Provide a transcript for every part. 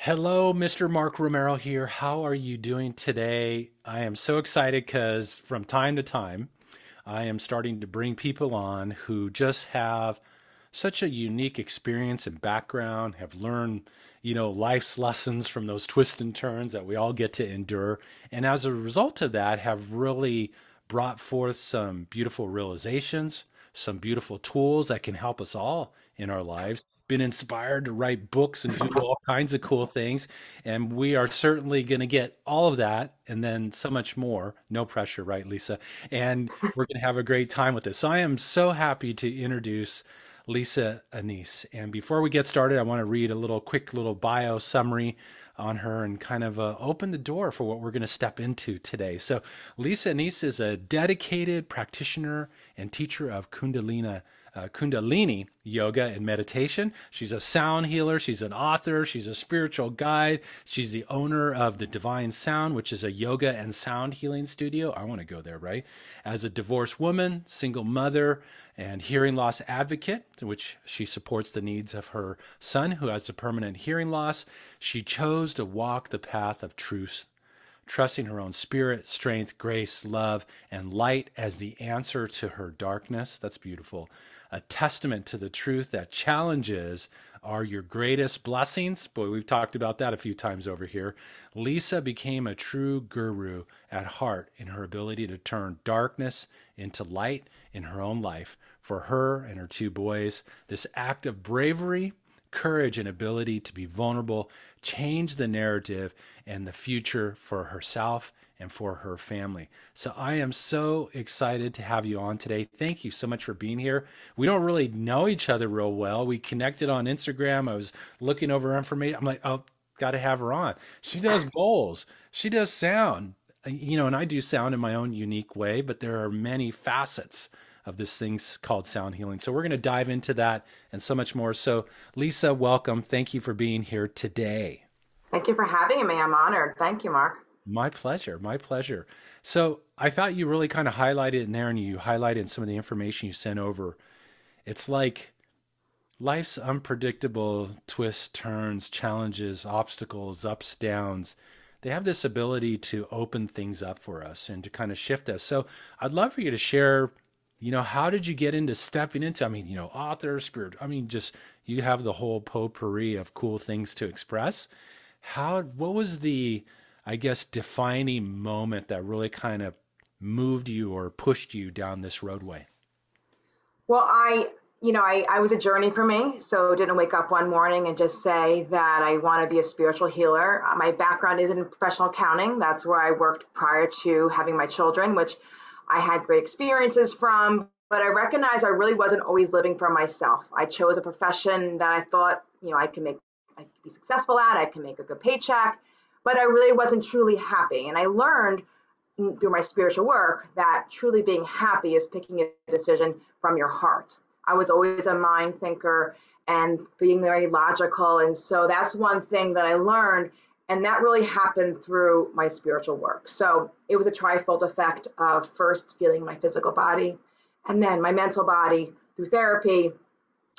Hello, Mr. Mark Romero here. How are you doing today? I am so excited because from time to time, I am starting to bring people on who just have such a unique experience and background, have learned, life's lessons from those twists and turns that we all get to endure. And as a result of that, have really brought forth some beautiful realizations, some beautiful tools that can help us all in our lives. Been inspired to write books and do all kinds of cool things. And we are certainly going to get all of that and then so much more. No pressure, right, Lisa? And we're going to have a great time with this. So I am so happy to introduce Lisa Annese. And before we get started, I want to read a quick little bio summary on her and kind of open the door for what we're going to step into today. So Lisa Annese is a dedicated practitioner and teacher of Kundalini yoga and meditation. She's a sound healer. She's an author. She's a spiritual guide. She's the owner of the Divine Sound, which is a yoga and sound healing studio. I want to go there, right? As a divorced woman, single mother, and hearing loss advocate, in which she supports the needs of her son who has a permanent hearing loss, she chose to walk the path of truth, trusting her own spirit, strength, grace, love, and light as the answer to her darkness. That's beautiful. A testament to the truth that challenges are your greatest blessings. Boy, we've talked about that a few times over here. Lisa became a true guru at heart in her ability to turn darkness into light in her own life. For her and her two boys, this act of bravery, courage, and ability to be vulnerable changed the narrative and the future for herself and for her family. So I am so excited to have you on today. Thank you so much for being here. We don't really know each other real well. We connected on Instagram. I was looking over information. I'm like, oh, got to have her on. She does bowls. She does sound, and I do sound in my own unique way, but there are many facets of this thing called sound healing. So we're going to dive into that and so much more. So Lisa, welcome. Thank you for being here today. Thank you for having me. I'm honored. Thank you, Mark. My pleasure. My pleasure. So I thought you really kind of highlighted in there and you highlighted some of the information you sent over. It's like life's unpredictable twists, turns, challenges, obstacles, ups, downs. They have this ability to open things up for us and to kind of shift us. So I'd love for you to share, how did you get into stepping into, author, spirit, just you have the whole potpourri of cool things to express. What was the, I guess, defining moment that really kind of moved you or pushed you down this roadway? Well, I was a journey for me. So didn't wake up one morning and just say that I want to be a spiritual healer. My background is in professional accounting. That's where I worked prior to having my children, which I had great experiences from, but I recognized I really wasn't always living for myself. I chose a profession that I thought, I could be successful at, I can make a good paycheck, but I really wasn't truly happy. And I learned through my spiritual work that truly being happy is picking a decision from your heart. I was always a mind thinker and being very logical. And so that's one thing that I learned. And that really happened through my spiritual work. So it was a trifold effect of first feeling my physical body, and then my mental body through therapy,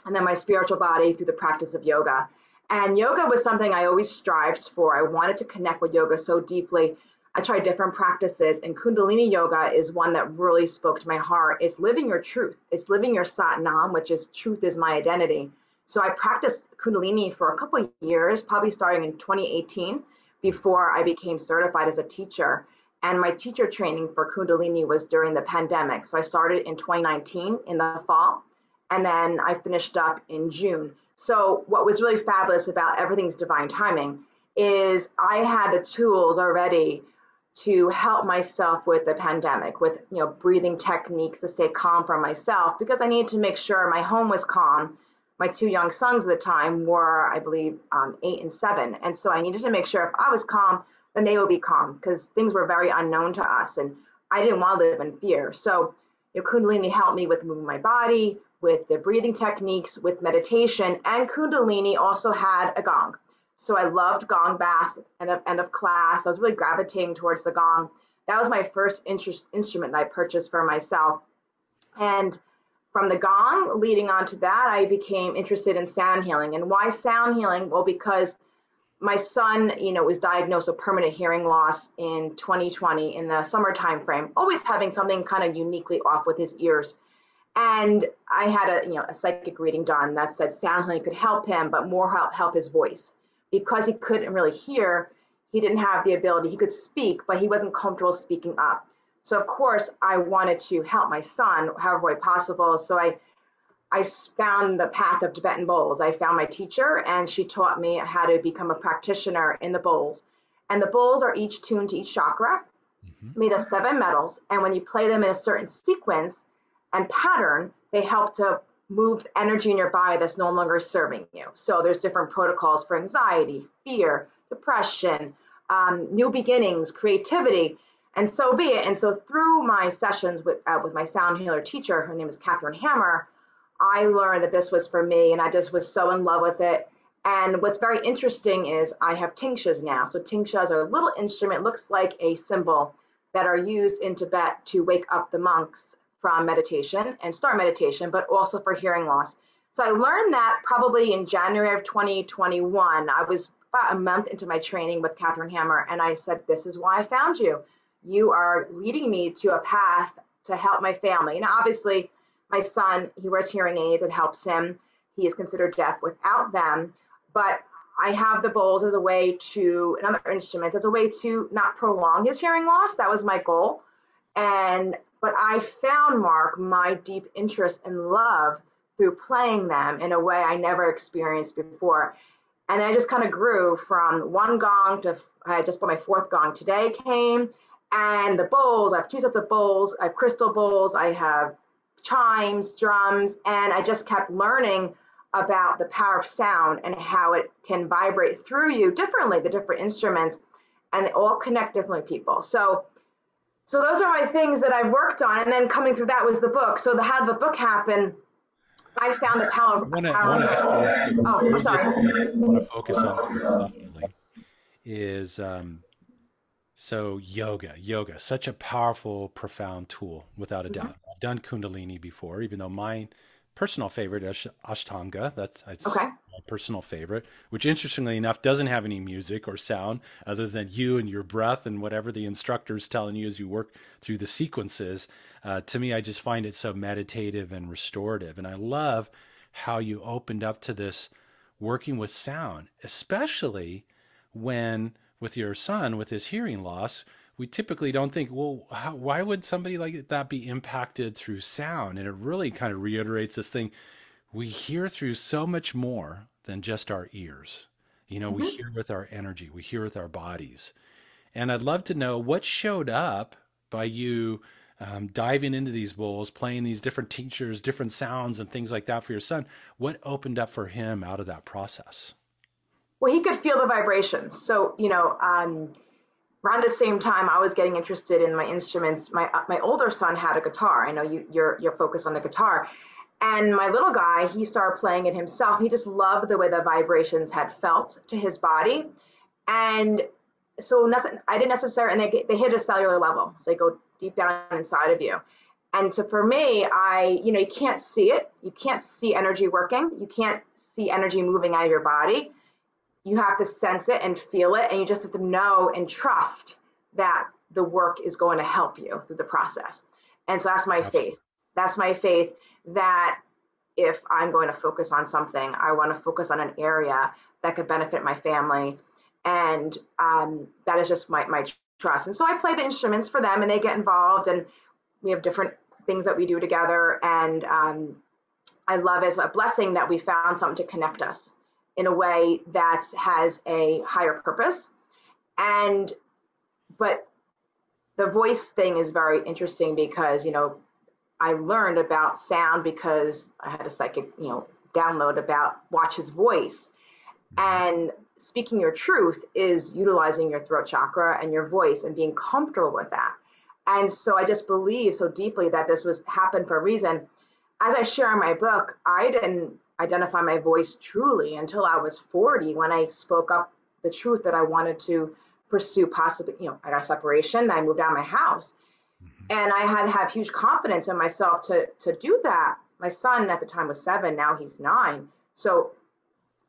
and then my spiritual body through the practice of yoga. And yoga was something I always strived for. I wanted to connect with yoga so deeply. I tried different practices, and Kundalini yoga is one that really spoke to my heart. It's living your truth. It's living your Sat Nam, which is truth is my identity. So I practiced Kundalini for a couple of years, probably starting in 2018, before I became certified as a teacher. And my teacher training for Kundalini was during the pandemic. So I started in 2019 in the fall, and then I finished up in June. So what was really fabulous about everything's divine timing is I had the tools already to help myself with the pandemic, with breathing techniques to stay calm for myself, because I needed to make sure my home was calm. My two young sons at the time were, I believe, 8 and 7. And so I needed to make sure if I was calm, then they would be calm, because things were very unknown to us. And I didn't want to live in fear. So Kundalini helped me with moving my body, with the breathing techniques, with meditation. And Kundalini also had a gong. So I loved gong baths and end of class. I was really gravitating towards the gong. That was my first instrument that I purchased for myself. And from the gong leading on to that, I became interested in sound healing. And why sound healing? Well, because my son, was diagnosed with permanent hearing loss in 2020 in the summer time frame, always having something kind of uniquely off with his ears. And I had a psychic reading done that said sound healing could help him, but more help his voice. Because he couldn't really hear, he didn't have the ability. He could speak, but he wasn't comfortable speaking up. So of course I wanted to help my son however way possible. So I found the path of Tibetan bowls. I found my teacher, and she taught me how to become a practitioner in the bowls. And the bowls are each tuned to each chakra, made of 7 metals. And when you play them in a certain sequence and pattern, they help to move energy in your body that's no longer serving you. So there's different protocols for anxiety, fear, depression, new beginnings, creativity, and so be it. And so through my sessions with my sound healer teacher, her name is Catherine Hammer, I learned that this was for me, and I just was so in love with it. And what's very interesting is I have tingsas now. So tingsas are a little instrument, looks like a cymbal, that are used in Tibet to wake up the monks from meditation and start meditation, but also for hearing loss. So I learned that probably in January of 2021. I was about a month into my training with Catherine Hammer, and I said, this is why I found you. You are leading me to a path to help my family. And obviously, my son, he wears hearing aids. It helps him. He is considered deaf without them. But I have the bowls as a way to, and other instruments, as a way to not prolong his hearing loss. That was my goal. But I found, Mark, my deep interest and love through playing them in a way I never experienced before. And I just kind of grew from one gong to, I just bought my 4th gong today came. And the bowls, I have 2 sets of bowls. I have crystal bowls. I have chimes, drums, and I just kept learning about the power of sound and how it can vibrate through you differently, the different instruments, and they all connect differently people. So those are my things that I've worked on, and then coming through that was the book. So how did the book happen? I found the power. I want to ask you. Oh, I'm sorry. I want to focus on is so yoga, such a powerful, profound tool, without a doubt. I've done Kundalini before, even though my personal favorite is Ashtanga. That's okay. My personal favorite, which interestingly enough doesn't have any music or sound other than you and your breath and whatever the instructor's telling you as you work through the sequences. To me, I just find it so meditative and restorative. And I love how you opened up to this working with sound, especially when with your son, with his hearing loss, we typically don't think, well, why would somebody like that be impacted through sound? And it really kind of reiterates this thing. We hear through so much more than just our ears. We hear with our energy. We hear with our bodies. And I'd love to know what showed up by you diving into these bowls, playing these different tinctures, different sounds and things like that for your son. What opened up for him out of that process? Well, he could feel the vibrations. So, around the same time I was getting interested in my instruments, my older son had a guitar. I know you're focused on the guitar. And my little guy, he started playing it himself. He just loved the way the vibrations had felt to his body. And so I didn't necessarily, and they hit a cellular level. So they go deep down inside of you. And so for me, you can't see it. You can't see energy working. You can't see energy moving out of your body. You have to sense it and feel it. And you just have to know and trust that the work is going to help you through the process. And so that's my faith. That's my faith that if I'm going to focus on something, I want to focus on an area that could benefit my family. And that is just my trust. And so I play the instruments for them and they get involved and we have different things that we do together. And I love it. It's a blessing that we found something to connect us in a way that has a higher purpose. But the voice thing is very interesting because, I learned about sound because I had a psychic, download about watch his voice. And speaking your truth is utilizing your throat chakra and your voice and being comfortable with that. And so I just believe so deeply that this happened for a reason. As I share in my book, I didn't identify my voice truly until I was 40 when I spoke up the truth that I wanted to pursue possibly, I got a separation, I moved out of my house. And I had to have huge confidence in myself to do that. My son at the time was 7, now he's 9. So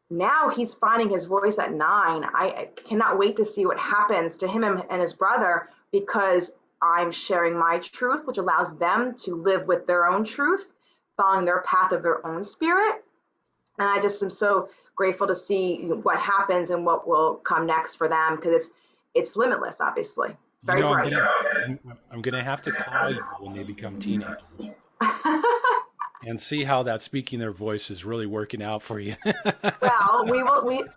Now he's finding his voice at 9. I cannot wait to see what happens to him and his brother, because I'm sharing my truth, which allows them to live with their own truth, following their path of their own spirit. And I just am so grateful to see what happens and what will come next for them, because it's limitless, obviously. It's You very know, bright. I'm gonna have to call you when they become teenagers and see how that speaking their voice is really working out for you. Well,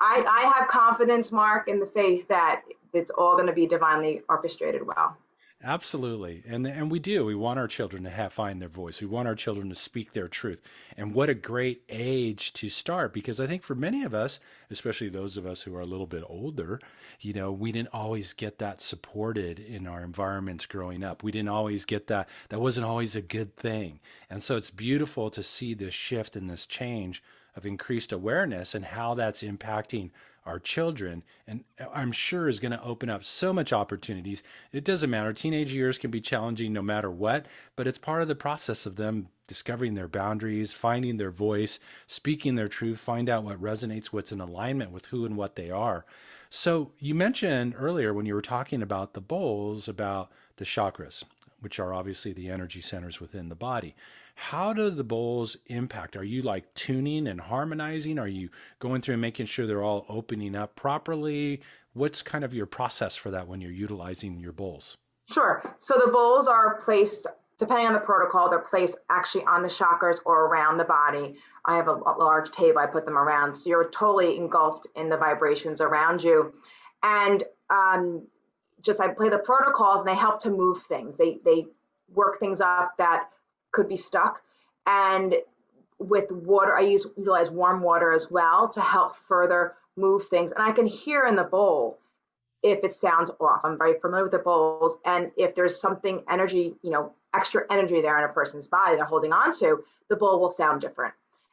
I have confidence, Mark, in the faith that it's all going to be divinely orchestrated well. Absolutely. And we do. We want our children to find their voice. We want our children to speak their truth. And what a great age to start, because I think for many of us, especially those of us who are a little bit older, we didn't always get that supported in our environments growing up. We didn't always get that. That wasn't always a good thing. And so it's beautiful to see this shift and this change of increased awareness and how that's impacting our children, and I'm sure is going to open up so much opportunities. It doesn't matter. Teenage years can be challenging no matter what, but it's part of the process of them discovering their boundaries, finding their voice, speaking their truth, find out what resonates, what's in alignment with who and what they are. So you mentioned earlier when you were talking about the bowls, about the chakras, which are obviously the energy centers within the body. How do the bowls impact? Are you like tuning and harmonizing? Are you going through and making sure they're all opening up properly? What's kind of your process for that when you're utilizing your bowls? Sure. So the bowls are placed, depending on the protocol, they're placed actually on the chakras or around the body. I have a large table, I put them around. So you're totally engulfed in the vibrations around you. And I play the protocols and they help to move things. They work things up that could be stuck. And with water, I utilize warm water as well to help further move things. And I can hear in the bowl if it sounds off. I'm very familiar with the bowls. And if there's something energy, extra energy there in a person's body they're holding on to, the bowl will sound different.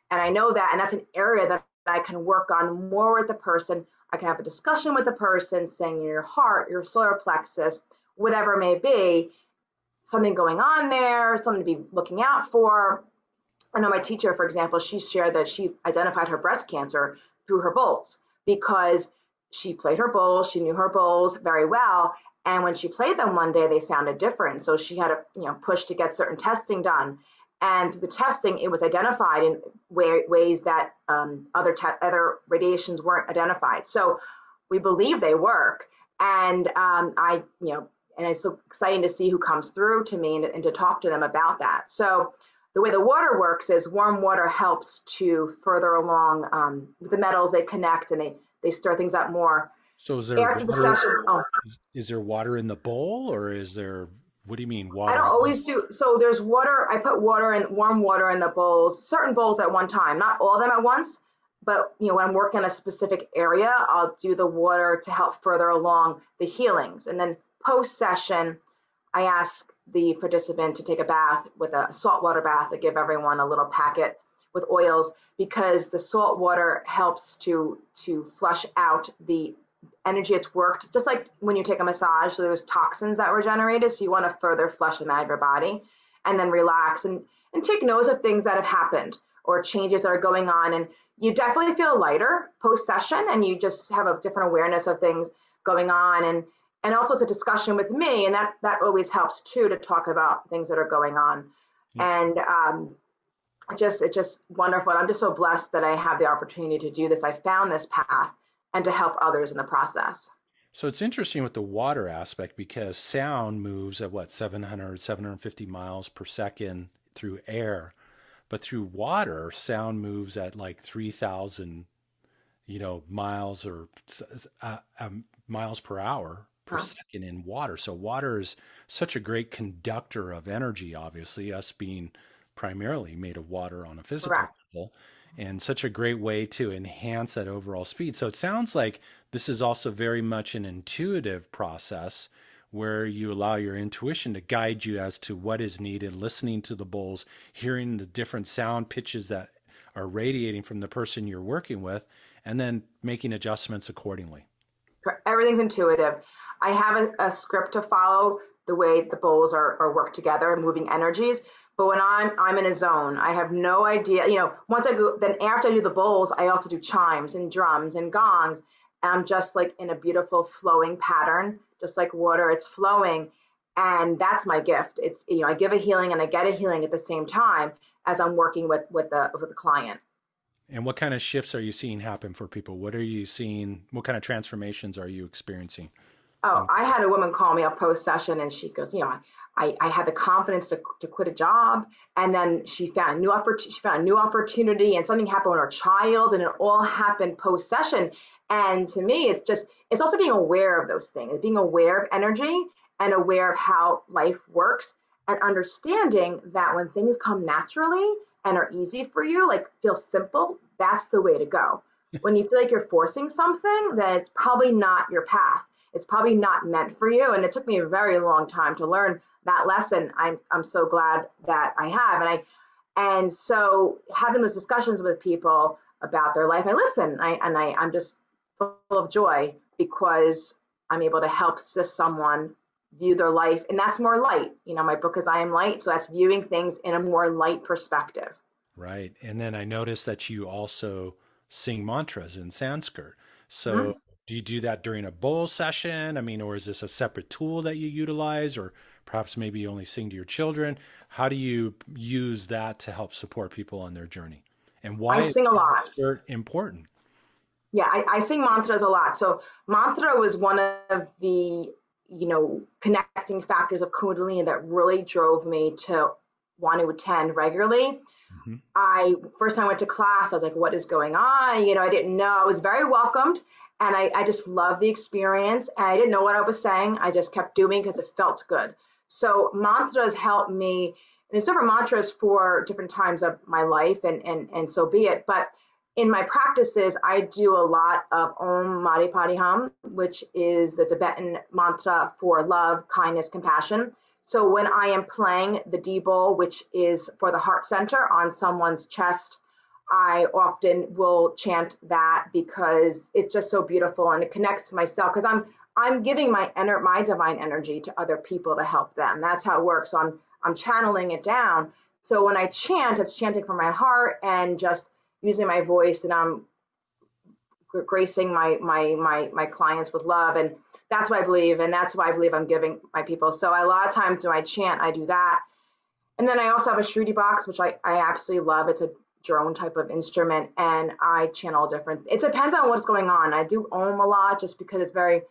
And I know that, and that's an area that I can work on more with the person. I can have a discussion with the person, saying your heart, your solar plexus, whatever it may be, something going on there, something to be looking out for. I know my teacher, for example, she shared that she identified her breast cancer through her bowls, because she played her bowls, she knew her bowls very well, and when she played them one day, they sounded different. So she had to push to get certain testing done. And through the testing, it was identified in ways that other radiations weren't identified. So we believe they work. And and it's so exciting to see who comes through to me and to talk to them about that. So the way the water works is warm water helps to further along with the metals. They connect and they stir things up more. So is there After the water, session, is there water in the bowl, or is there, what do you mean I don't water? always do. So there's water. I put warm water in the bowls, certain bowls at one time, not all of them at once. But when I'm working in a specific area, I'll do the water to help further along the healings. And then post session, I ask the participant to take a bath with a saltwater bath. I give everyone a little packet with oils, because the salt water helps to flush out the energy it's worked, just like when you take a massage. So there's toxins that were generated, so you want to further flush them out of your body, and then relax and take notice of things that have happened or changes that are going on. And you definitely feel lighter post session, and you just have a different awareness of things going on. And also it's a discussion with me, and that always helps too, to talk about things that are going on. Yeah. And it's just wonderful. I'm just so blessed that I have the opportunity to do this. I found this path and to help others in the process. So it's interesting with the water aspect, because sound moves at what, 750 miles per second through air, but through water, sound moves at like 3,000, miles or miles per hour per Huh. second in water. So water is such a great conductor of energy, obviously, us being primarily made of water on a physical Correct. level, and such a great way to enhance that overall speed. So it sounds like this is also very much an intuitive process where you allow your intuition to guide you as to what is needed, listening to the bowls, hearing the different sound pitches that are radiating from the person you're working with, and then making adjustments accordingly. Everything's intuitive. I have a script to follow, the way the bowls are worked together, moving energies. But when I'm in a zone, I have no idea. Once I go, then after I do the bowls, I also do chimes and drums and gongs. And I'm just like in a beautiful flowing pattern, just like water, it's flowing. And that's my gift. It's, I give a healing and I get a healing at the same time as I'm working with the client. And what kind of shifts are you seeing happen for people? What are you seeing? What kind of transformations are you experiencing? Oh, And I had a woman call me up post session and she goes, I had the confidence to quit a job, and then she found a new opportunity, and something happened with her child, and it all happened post session. And to me, it's also being aware of those things, being aware of energy and aware of how life works, and understanding that when things come naturally and are easy for you, like feel simple, that's the way to go. When you feel like you're forcing something, then it's probably not your path. It's probably not meant for you. And it took me a very long time to learn that lesson. I'm so glad that I have. And so having those discussions with people about their life, I listen. I'm just full of joy because I'm able to help assist someone view their life, and that's more light. My book is I Am Light, so that's viewing things in a more light perspective. right. And then I noticed that you also sing mantras in Sanskrit. So Mhm. do you do that during a bowl session? I mean, or is this a separate tool that you utilize, or perhaps maybe you only sing to your children? How do you use that to help support people on their journey? And I why is sing a lot. Sanskrit important? Yeah, I sing mantras a lot. So mantra was one of the, connecting factors of Kundalini that really drove me to want to attend regularly. Hmm. I first time I went to class, I was like, what is going on? I didn't know. I was very welcomed, and I just loved the experience. And I didn't know what I was saying. I just kept doing because it felt good. So mantras helped me. And there's different mantras for different times of my life, and so be it. But in my practices, I do a lot of Om Mani Padme Hum, which is the Tibetan mantra for love, kindness, compassion. So when I am playing the D bowl, which is for the heart center on someone's chest, I often will chant that because it's just so beautiful and it connects to myself because I'm giving my divine energy to other people to help them. That's how it works. So I'm channeling it down. So when I chant, it's chanting from my heart and just using my voice, and I'm gracing my clients with love, and that's what I believe, and that's why I believe I'm giving my people. So a lot of times when I chant, I do that, and then I also have a Shruti box, which I absolutely love. It's a drone type of instrument, and I chant all different. It depends on what's going on. I do Om a lot just because it's very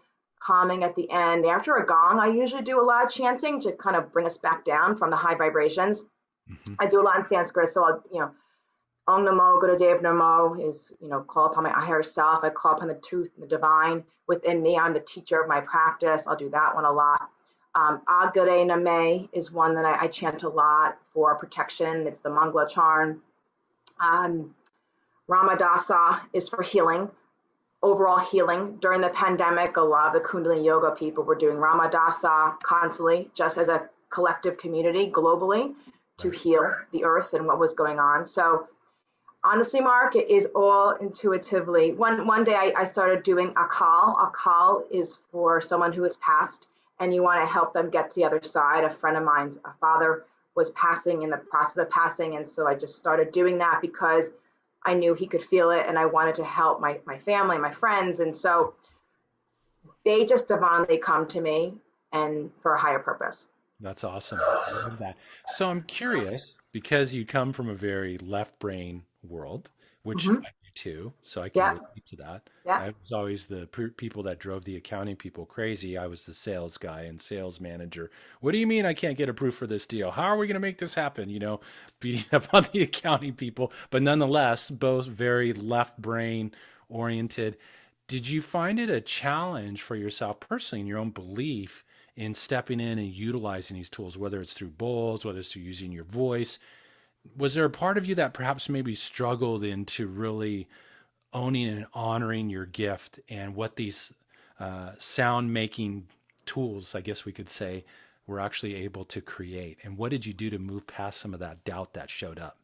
calming at the end. After a gong, I usually do a lot of chanting to kind of bring us back down from the high vibrations. Hmm. I do a lot in Sanskrit, so Om Namo Gurudev Namo is, call upon my higher self. I call upon the truth and the divine within me. I'm the teacher of my practice. I'll do that one a lot. Agare Name is one that I chant a lot for protection. It's the Mangala charm. Um, Ramadasa is for healing, overall healing. During the pandemic, a lot of the Kundalini yoga people were doing Ramadasa constantly, just as a collective community globally to Right. heal the earth and what was going on. So honestly, Mark, it is all intuitively. One day I started doing a call. A call is for someone who has passed and you want to help them get to the other side. A friend of mine's a father was passing, in the process of passing, and so I just started doing that because I knew he could feel it and I wanted to help my family, my friends. And so they just divinely come to me and for a higher purpose. That's awesome. I love that. So I'm curious because you come from a very left brain world, which Hmm. I do too. So I can Yeah, relate to that. yeah. I was always the people that drove the accounting people crazy. I was the sales guy and sales manager. What do you mean I can't get approved for this deal? How are we going to make this happen? Beating up on the accounting people, but nonetheless, both very left brain oriented. Did you find it a challenge for yourself personally in your own belief in stepping in and utilizing these tools, whether it's through bowls, whether it's through using your voice? Was there a part of you that perhaps maybe struggled into really owning and honoring your gift and what these sound making tools, I guess we could say, were actually able to create? And what did you do to move past some of that doubt that showed up?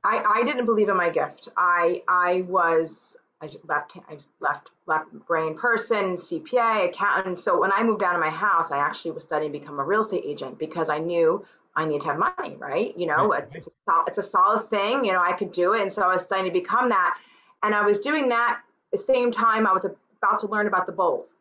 I didn't believe in my gift. I was I left brain person, CPA, accountant. So when I moved out of my house, I actually was studying to become a real estate agent because I knew I need to have money, right? Right. It's a solid thing. I could do it. And so I was starting to become that. And I was doing that at the same time I was about to learn about the bowls.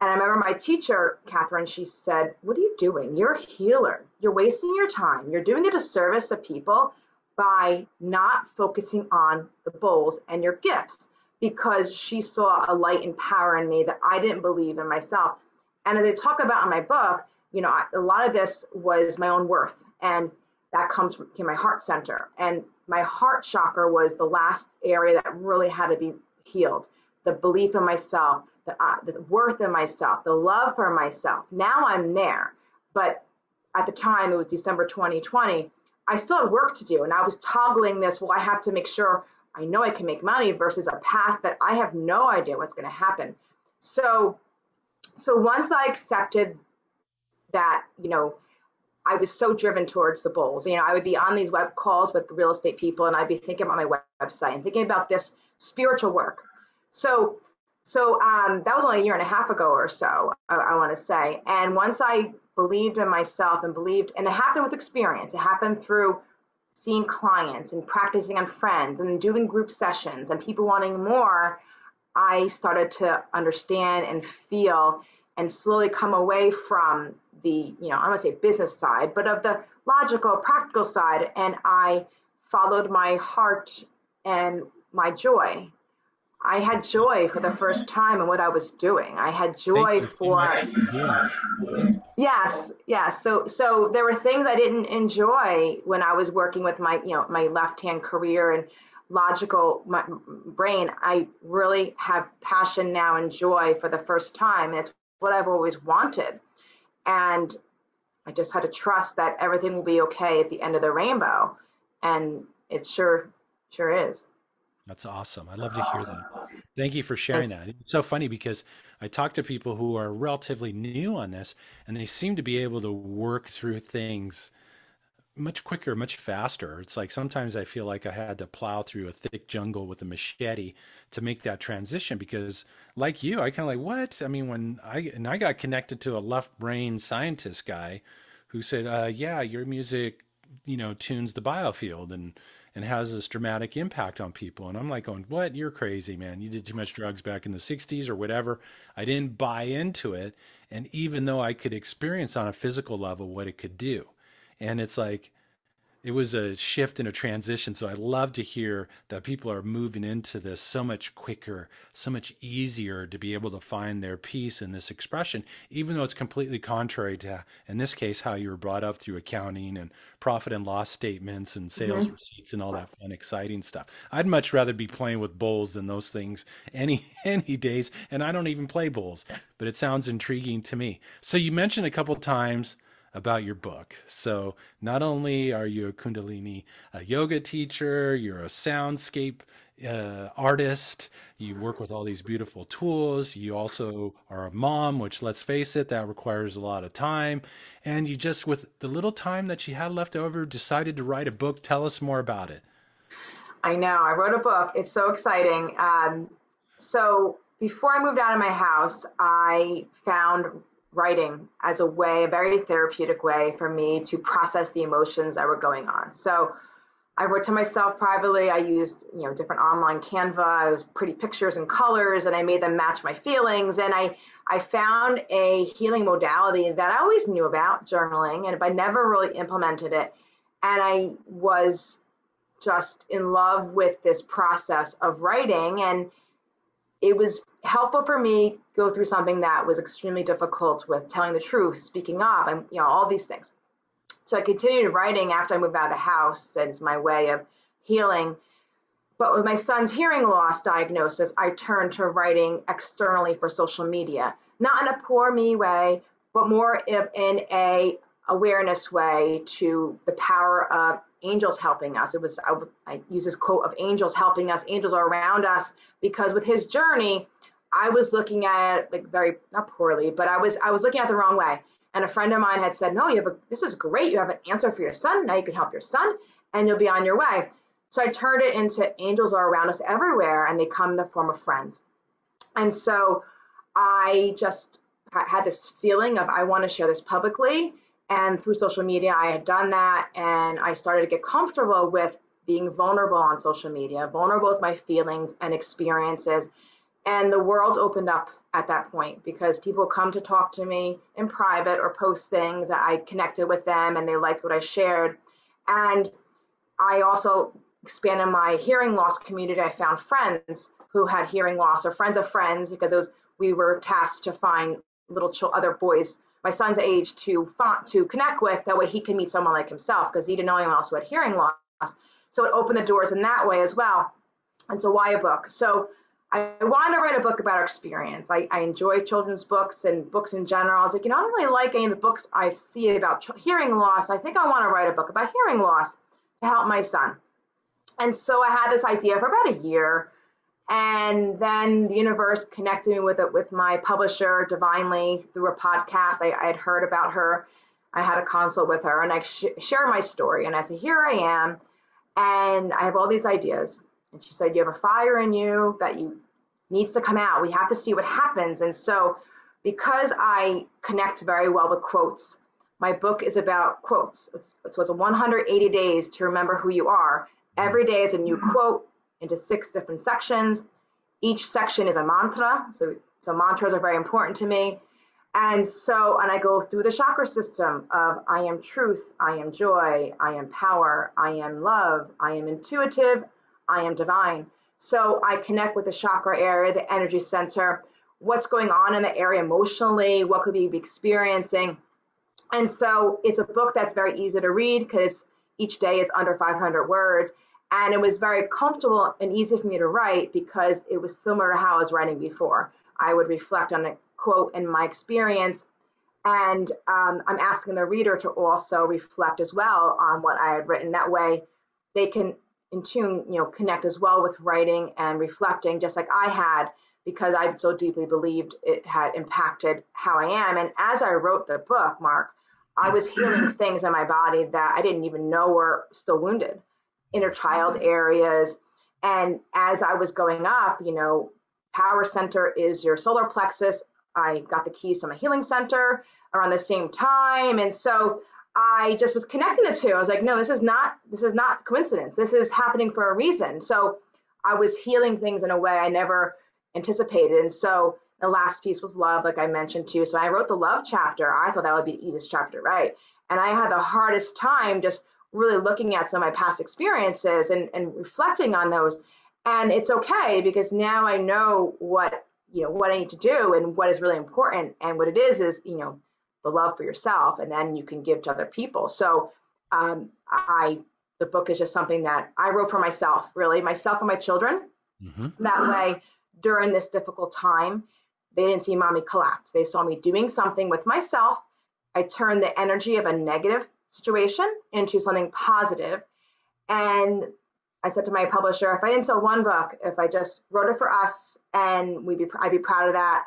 And I remember my teacher, Catherine, she said, "What are you doing? You're a healer. You're wasting your time. You're doing a disservice of people by not focusing on the bowls and your gifts," because she saw a light and power in me that I didn't believe in myself. And as I talk about in my book, a lot of this was my own worth. And that comes from my heart center. And my heart chakra was the last area that really had to be healed. The belief in myself, the worth in myself, the love for myself. Now I'm there. But at the time, it was December 2020, I still had work to do. And I was toggling this, well, I have to make sure I know I can make money versus a path that I have no idea what's going to happen. So once I accepted that, I was so driven towards the bowls. I would be on these web calls with real estate people, and I'd be thinking about my website and thinking about this spiritual work. So that was only a year and a half ago or so, I want to say. And once I believed in myself and it happened with experience. It happened through seeing clients and practicing on friends and doing group sessions and people wanting more. I started to understand and feel and slowly come away from the, I don't want to say business side, but of the logical, practical side. And I followed my heart and my joy. I had joy for the first time in what I was doing. I had Thank joy you so for, much for doing that. yes. So there were things I didn't enjoy when I was working with my, my left-hand career and logical brain. I really have passion now and joy for the first time. And it's what I've always wanted. And I just had to trust that everything will be okay at the end of the rainbow. And it sure is. That's awesome. I love to hear that. Thank you for sharing that. It's so funny because I talk to people who are relatively new on this, and they seem to be able to work through things much quicker, much faster. It's like sometimes I feel like I had to plow through a thick jungle with a machete to make that transition because, like you, I kind of like, what? I mean, when I got connected to a left brain scientist guy who said, yeah, your music, tunes the biofield and has this dramatic impact on people. And I'm like going, what? You're crazy, man. You did too much drugs back in the 60s or whatever. I didn't buy into it. And even though I could experience on a physical level what it could do, and it's like, it was a shift and a transition. So I love to hear that people are moving into this so much quicker, so much easier to be able to find their peace in this expression, even though it's completely contrary to, in this case, how you were brought up through accounting and profit and loss statements and sales receipts and all that fun, exciting stuff. I'd much rather be playing with bowls than those things any days. And I don't even play bowls, but it sounds intriguing to me. So you mentioned a couple of times about your book. So not only are you a Kundalini yoga teacher, you're a soundscape artist, you work with all these beautiful tools, you also are a mom, which, let's face it, that requires a lot of time. And you just, with the little time that you had left over, decided to write a book. Tell us more about it. I know. I wrote a book. It's so exciting. So before I moved out of my house, I found writing as a very therapeutic way for me to process the emotions that were going on. So I wrote to myself privately. I used, different online Canva. I was pretty pictures and colors, and I made them match my feelings. And I found a healing modality that I always knew about, journaling, but I never really implemented it. And I was just in love with this process of writing, and it was helpful for me go through something that was extremely difficult with telling the truth, speaking up, and all these things. So I continued writing after I moved out of the house as my way of healing. But with my son's hearing loss diagnosis, I turned to writing externally for social media, not in a poor me way, but more in a awareness way to the power of angels helping us. I use this quote of angels helping us. Angels are around us, because with his journey, I was looking at it like very, not poorly, but I was looking at it the wrong way. And a friend of mine had said, no, this is great. You have an answer for your son. Now you can help your son and you'll be on your way. So I turned it into angels are around us everywhere, and they come in the form of friends. And so I just had this feeling of, I want to share this publicly. And through social media, I had done that, and I started to get comfortable with being vulnerable on social media, vulnerable with my feelings and experiences. And the world opened up at that point because people come to talk to me in private or post things that I connected with them and they liked what I shared. And I also expanded my hearing loss community. I found friends who had hearing loss or friends of friends because we were tasked to find other boys my son's age to connect with. That way he can meet someone like himself because he didn't know anyone else who had hearing loss. So it opened the doors in that way as well. And so why a book? So I wanted to write a book about experience. I enjoy children's books and books in general. I was like, I don't really like any of the books I see about hearing loss. I think I want to write a book about hearing loss to help my son. And so I had this idea for about a year. And then the universe connected me with my publisher, Divinely, through a podcast. I had heard about her. I had a consult with her, and I shared my story. And I said, here I am, and I have all these ideas. And she said, you have a fire in you that needs to come out. We have to see what happens. And so because I connect very well with quotes, my book is about quotes. It was 180 days to remember who you are. Every day is a new quote into 6 different sections. Each section is a mantra. So mantras are very important to me. And I go through the chakra system of I am truth, I am joy, I am power, I am love, I am intuitive, I am divine. So I connect with the chakra area, the energy center, what's going on in the area emotionally, what could we be experiencing. And so it's a book that's very easy to read because each day is under 500 words. And it was very comfortable and easy for me to write because it was similar to how I was writing before. I would reflect on a quote in my experience, and I'm asking the reader to also reflect as well on what I had written. That way they can connect as well with writing and reflecting just like I had, because I so deeply believed it had impacted how I am. And as I wrote the book, Mark, I was healing things in my body that I didn't even know were still wounded, inner child areas. And as I was going up, power center is your solar plexus. I got the keys to my healing center around the same time. And so I just was connecting the two. I was like, no, this is not coincidence. This is happening for a reason. So I was healing things in a way I never anticipated. And so the last piece was love, like I mentioned too. So I wrote the love chapter. I thought that would be the easiest chapter to write. And I had the hardest time just really looking at some of my past experiences and reflecting on those. And it's okay because now I know what I need to do and what is really important. And what it is the love for yourself, and then you can give to other people. So the book is just something that I wrote for myself, really, myself and my children. Mm-hmm. That way, during this difficult time, they didn't see mommy collapse. They saw me doing something with myself. I turned the energy of a negative situation into something positive. And I said to my publisher, if I didn't sell one book, if I just wrote it for us, and I'd be proud of that.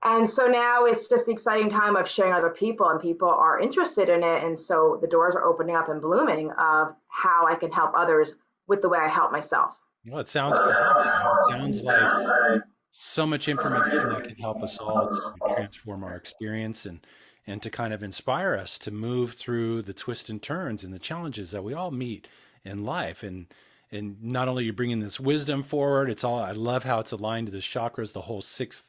And so now it's just the exciting time of sharing other people, and people are interested in it. And so the doors are opening up and blooming of how I can help others with the way I help myself. Well, it sounds great. It sounds like so much information that can help us all to transform our experience and to kind of inspire us to move through the twists and turns and the challenges that we all meet in life. And not only are you bringing this wisdom forward, I love how it's aligned to the chakras, the whole 6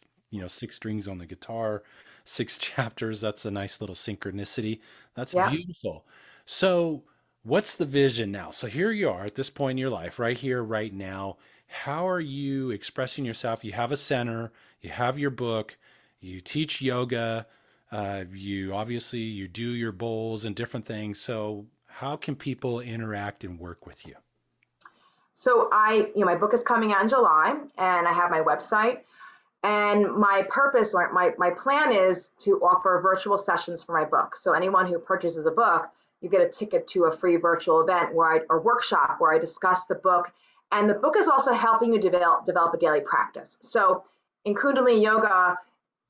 strings on the guitar, 6 chapters. That's a nice little synchronicity. That's beautiful. So what's the vision now? So here you are at this point in your life, right here, right now. How are you expressing yourself? You have a center, you have your book, you teach yoga, you do your bowls and different things. So how can people interact and work with you? So my book is coming out in July, and I have my website. And my purpose, or my plan is to offer virtual sessions for my book. So anyone who purchases a book, you get a ticket to a free virtual event or workshop where I discuss the book. And the book is also helping you develop a daily practice. So in Kundalini Yoga,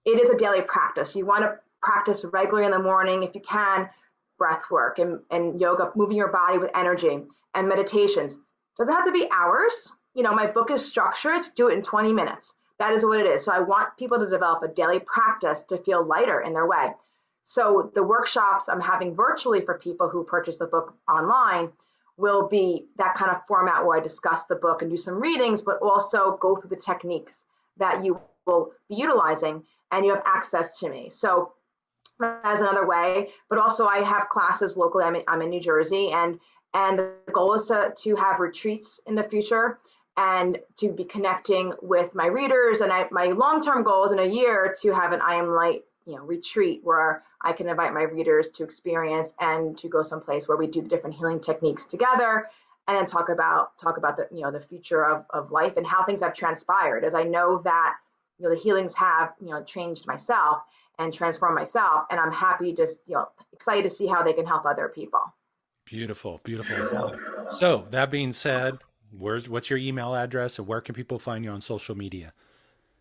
it is a daily practice. You want to practice regularly in the morning if you can, breath work and yoga, moving your body with energy, and meditations. Doesn't have to be hours. My book is structured. Do it in 20 minutes. That is what it is. So I want people to develop a daily practice to feel lighter in their way. So the workshops I'm having virtually for people who purchase the book online will be that kind of format where I discuss the book and do some readings, but also go through the techniques that you will be utilizing, and you have access to me. So as another way, but also I have classes locally. I'm in New Jersey, and the goal is to have retreats in the future and to be connecting with my readers. And my long-term goal is in a year to have an I Am Light, retreat where I can invite my readers to experience and to go someplace where we do the different healing techniques together, and then talk about the future of life and how things have transpired. As I know that the healings have changed myself and transformed myself, and I'm happy, just excited to see how they can help other people. Beautiful, beautiful. I love it. So that being said, what's your email address, or where can people find you on social media?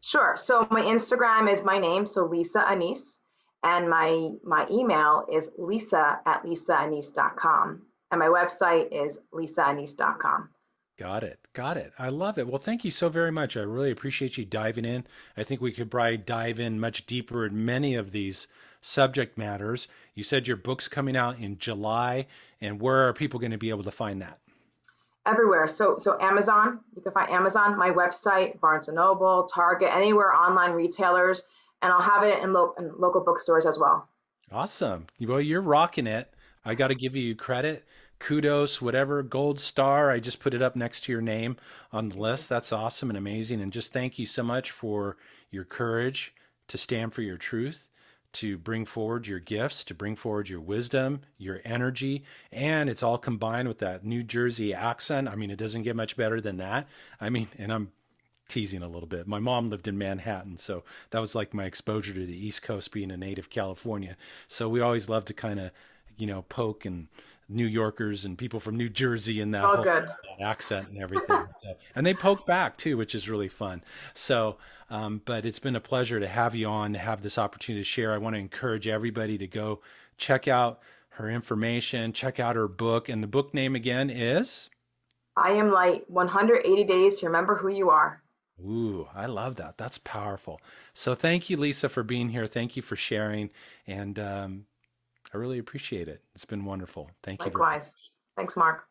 Sure. So my Instagram is my name, so Lisa Annese, and my email is lisa@lisaannese.com, and my website is lisaannese.com. Got it. Got it. I love it. Well, thank you so very much. I really appreciate you diving in. I think we could probably dive in much deeper in many of these subject matters. You said your book's coming out in July, and where are people going to be able to find that? Everywhere. So Amazon, you can find Amazon, my website, Barnes and Noble, Target, anywhere online retailers, and I'll have it in local bookstores as well. Awesome. Well, you're rocking it. I got to give you credit. Kudos, whatever, gold star. I just put it up next to your name on the list. That's awesome and amazing. And just thank you so much for your courage to stand for your truth, to bring forward your gifts, to bring forward your wisdom, your energy. And it's all combined with that New Jersey accent. I mean, it doesn't get much better than that. I mean, and I'm teasing a little bit. My mom lived in Manhattan, so that was like my exposure to the East Coast, being a native California. So we always love to kind of, poke and New Yorkers and people from New Jersey and that All whole good. that accent and everything. So, and they poke back too, which is really fun. So, but it's been a pleasure to have you on, to have this opportunity to share. I want to encourage everybody to go check out her information, check out her book. And the book name again is? I Am Light, 180 Days to Remember Who You Are. Ooh, I love that. That's powerful. So thank you, Lisa, for being here. Thank you for sharing. And I really appreciate it. It's been wonderful. Thank you very much. Likewise. Thanks, Mark.